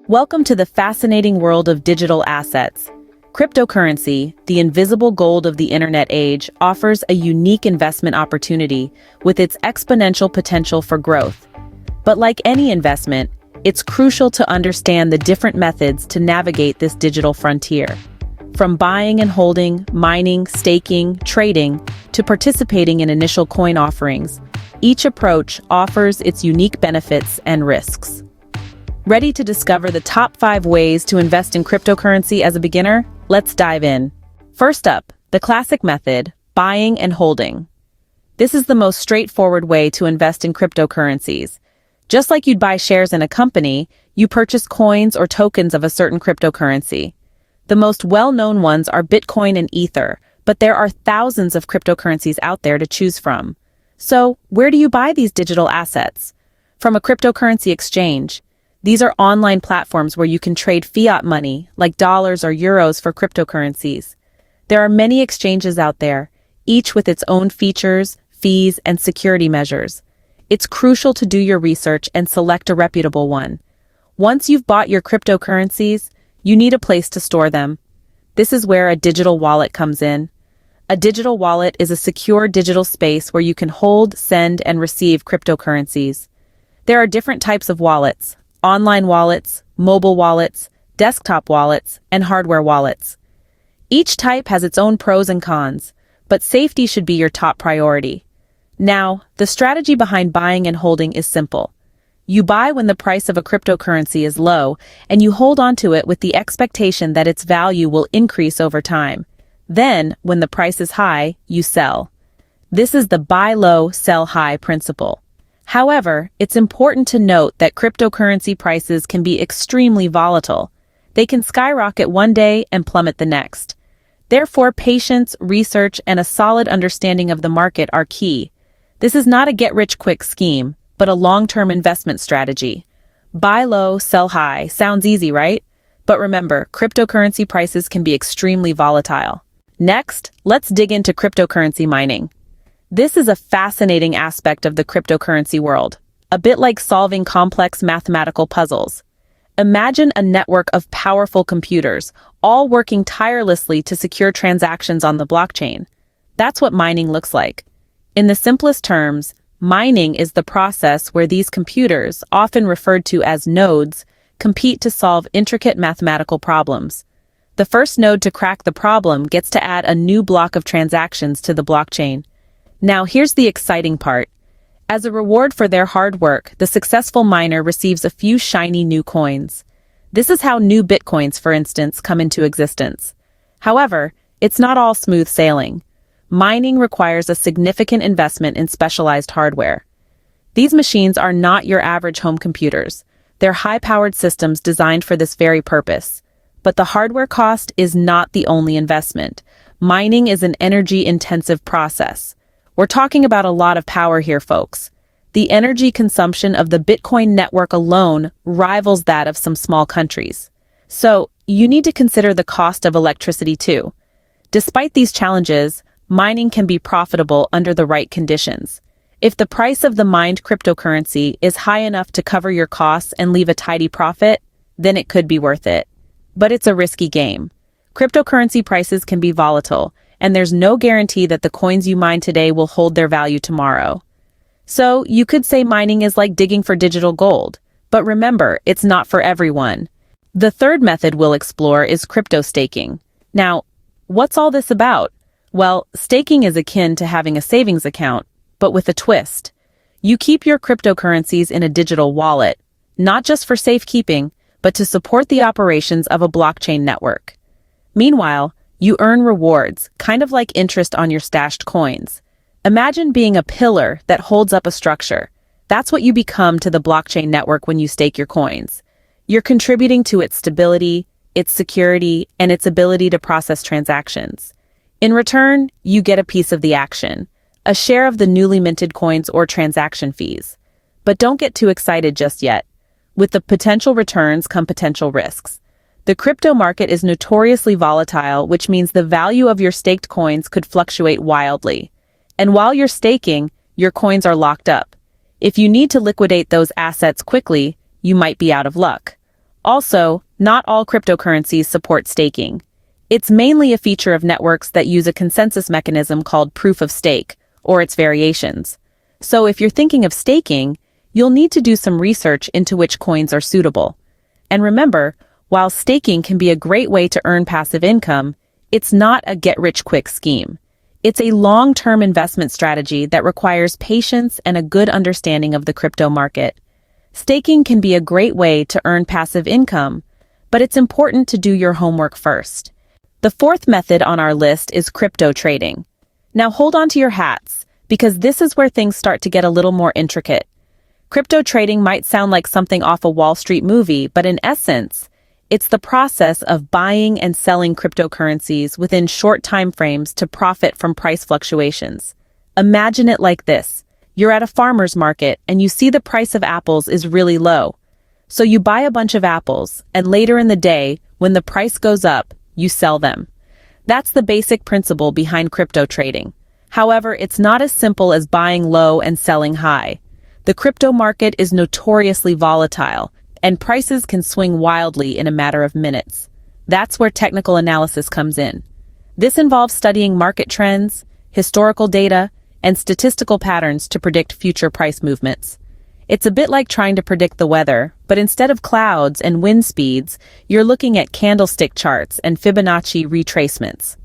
Welcome to the fascinating world of digital assets. Cryptocurrency, the invisible gold of the internet age, offers a unique investment opportunity with its exponential potential for growth. But like any investment, it's crucial to understand the different methods to navigate this digital frontier. From buying and holding, mining, staking, trading, to participating in initial coin offerings, each approach offers its unique benefits and risks. Ready to discover the top 5 ways to invest in cryptocurrency as a beginner? Let's dive in. First up, the classic method, buying and holding. This is the most straightforward way to invest in cryptocurrencies. Just like you'd buy shares in a company, you purchase coins or tokens of a certain cryptocurrency. The most well-known ones are Bitcoin and Ether, but there are thousands of cryptocurrencies out there to choose from. So, where do you buy these digital assets? From a cryptocurrency exchange. These are online platforms where you can trade fiat money, like dollars or euros, for cryptocurrencies. There are many exchanges out there, each with its own features, fees, and security measures. It's crucial to do your research and select a reputable one. Once you've bought your cryptocurrencies, you need a place to store them. This is where a digital wallet comes in. A digital wallet is a secure digital space where you can hold, send, and receive cryptocurrencies. There are different types of wallets: online wallets, mobile wallets, desktop wallets, and hardware wallets. Each type has its own pros and cons, but safety should be your top priority. Now, the strategy behind buying and holding is simple. You buy when the price of a cryptocurrency is low, and you hold onto it with the expectation that its value will increase over time. Then, when the price is high, you sell. This is the buy low, sell high principle. However, it's important to note that cryptocurrency prices can be extremely volatile. They can skyrocket one day and plummet the next. Therefore, patience, research, and a solid understanding of the market are key. This is not a get-rich-quick scheme, but a long-term investment strategy. Buy low, sell high sounds easy, right? But remember, cryptocurrency prices can be extremely volatile. Next, let's dig into cryptocurrency mining. This is a fascinating aspect of the cryptocurrency world, a bit like solving complex mathematical puzzles. Imagine a network of powerful computers, all working tirelessly to secure transactions on the blockchain. That's what mining looks like. In the simplest terms, mining is the process where these computers, often referred to as nodes, compete to solve intricate mathematical problems. The first node to crack the problem gets to add a new block of transactions to the blockchain. Now here's the exciting part. As a reward for their hard work, the successful miner receives a few shiny new coins. This is how new bitcoins, for instance, come into existence. However, it's not all smooth sailing. Mining requires a significant investment in specialized hardware. These machines are not your average home computers. They're high-powered systems designed for this very purpose. But the hardware cost is not the only investment. Mining is an energy-intensive process. We're talking about a lot of power here, folks. The energy consumption of the Bitcoin network alone rivals that of some small countries. So, you need to consider the cost of electricity too. Despite these challenges, mining can be profitable under the right conditions. If the price of the mined cryptocurrency is high enough to cover your costs and leave a tidy profit, then it could be worth it. But it's a risky game. Cryptocurrency prices can be volatile, and there's no guarantee that the coins you mine today will hold their value tomorrow. So, you could say mining is like digging for digital gold, but remember, it's not for everyone. The third method we'll explore is crypto staking. Now, what's all this about? Well, staking is akin to having a savings account, but with a twist. You keep your cryptocurrencies in a digital wallet, not just for safekeeping, but to support the operations of a blockchain network. Meanwhile, you earn rewards, kind of like interest on your stashed coins. Imagine being a pillar that holds up a structure. That's what you become to the blockchain network when you stake your coins. You're contributing to its stability, its security, and its ability to process transactions. In return, you get a piece of the action, a share of the newly minted coins or transaction fees. But don't get too excited just yet. With the potential returns come potential risks. The crypto market is notoriously volatile, which means the value of your staked coins could fluctuate wildly. And while you're staking, your coins are locked up. If you need to liquidate those assets quickly, you might be out of luck. Also, not all cryptocurrencies support staking. It's mainly a feature of networks that use a consensus mechanism called proof of stake, or its variations. So if you're thinking of staking, you'll need to do some research into which coins are suitable. And remember, while staking can be a great way to earn passive income, it's not a get-rich-quick scheme. It's a long-term investment strategy that requires patience and a good understanding of the crypto market. Staking can be a great way to earn passive income, but it's important to do your homework first. The fourth method on our list is crypto trading. Now hold on to your hats, because this is where things start to get a little more intricate. Crypto trading might sound like something off a Wall Street movie, but in essence, it's the process of buying and selling cryptocurrencies within short time frames to profit from price fluctuations. Imagine it like this. You're at a farmer's market and you see the price of apples is really low. So you buy a bunch of apples, and later in the day, when the price goes up, you sell them. That's the basic principle behind crypto trading. However, it's not as simple as buying low and selling high. The crypto market is notoriously volatile, and prices can swing wildly in a matter of minutes. That's where technical analysis comes in. This involves studying market trends, historical data, and statistical patterns to predict future price movements. It's a bit like trying to predict the weather, but instead of clouds and wind speeds, you're looking at candlestick charts and Fibonacci retracements.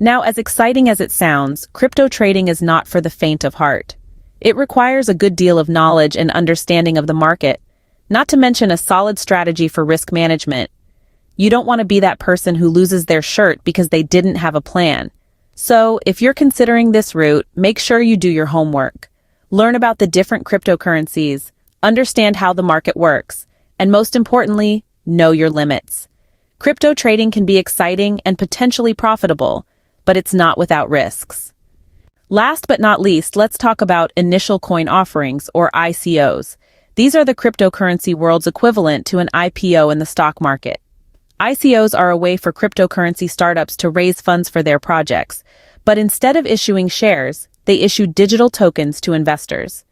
Now, as exciting as it sounds, crypto trading is not for the faint of heart. It requires a good deal of knowledge and understanding of the market, not to mention a solid strategy for risk management. You don't want to be that person who loses their shirt because they didn't have a plan. So, if you're considering this route, make sure you do your homework. Learn about the different cryptocurrencies, understand how the market works, and most importantly, know your limits. Crypto trading can be exciting and potentially profitable, but it's not without risks. Last but not least, let's talk about initial coin offerings, or ICOs. These are the cryptocurrency world's equivalent to an IPO in the stock market. ICOs are a way for cryptocurrency startups to raise funds for their projects, but instead of issuing shares, they issue digital tokens to investors.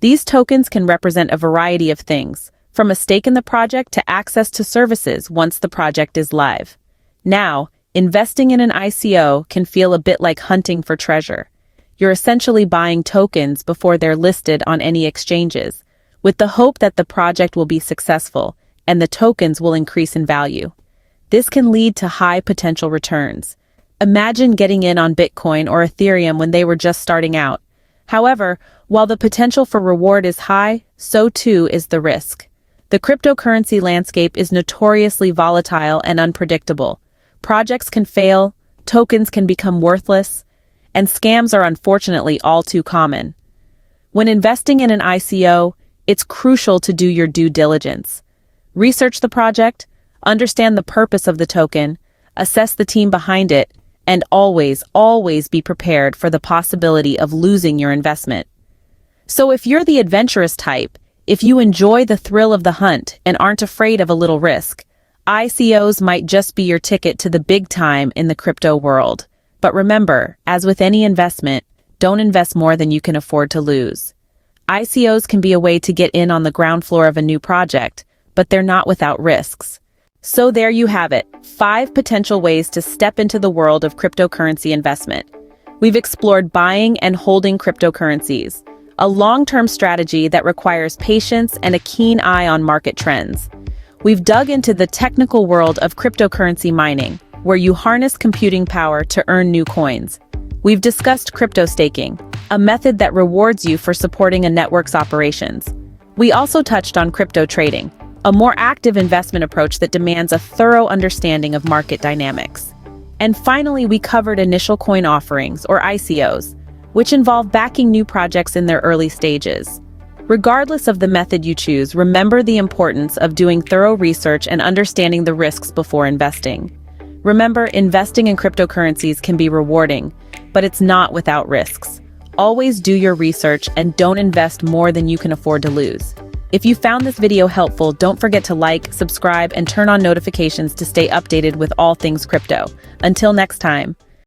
These tokens can represent a variety of things, from a stake in the project to access to services once the project is live. Now, investing in an ICO can feel a bit like hunting for treasure. You're essentially buying tokens before they're listed on any exchanges, with the hope that the project will be successful and the tokens will increase in value. This can lead to high potential returns. Imagine getting in on Bitcoin or Ethereum when they were just starting out. However, while the potential for reward is high, so too is the risk. The cryptocurrency landscape is notoriously volatile and unpredictable. Projects can fail, tokens can become worthless, and scams are unfortunately all too common. When investing in an ICO, it's crucial to do your due diligence. Research the project, understand the purpose of the token, assess the team behind it, and always be prepared for the possibility of losing your investment. So if you're the adventurous type, if you enjoy the thrill of the hunt and aren't afraid of a little risk, ICOs might just be your ticket to the big time in the crypto world. But remember, as with any investment, don't invest more than you can afford to lose. ICOs can be a way to get in on the ground floor of a new project, but they're not without risks. So there you have it, 5 potential ways to step into the world of cryptocurrency investment. We've explored buying and holding cryptocurrencies, a long-term strategy that requires patience and a keen eye on market trends. We've dug into the technical world of cryptocurrency mining, where you harness computing power to earn new coins. We've discussed crypto staking, a method that rewards you for supporting a network's operations. We also touched on crypto trading, a more active investment approach that demands a thorough understanding of market dynamics. And finally, we covered initial coin offerings, or ICOs, which involve backing new projects in their early stages. Regardless of the method you choose, remember the importance of doing thorough research and understanding the risks before investing. Remember, investing in cryptocurrencies can be rewarding, but it's not without risks. Always do your research and don't invest more than you can afford to lose. If you found this video helpful, don't forget to like, subscribe, and turn on notifications to stay updated with all things crypto. Until next time.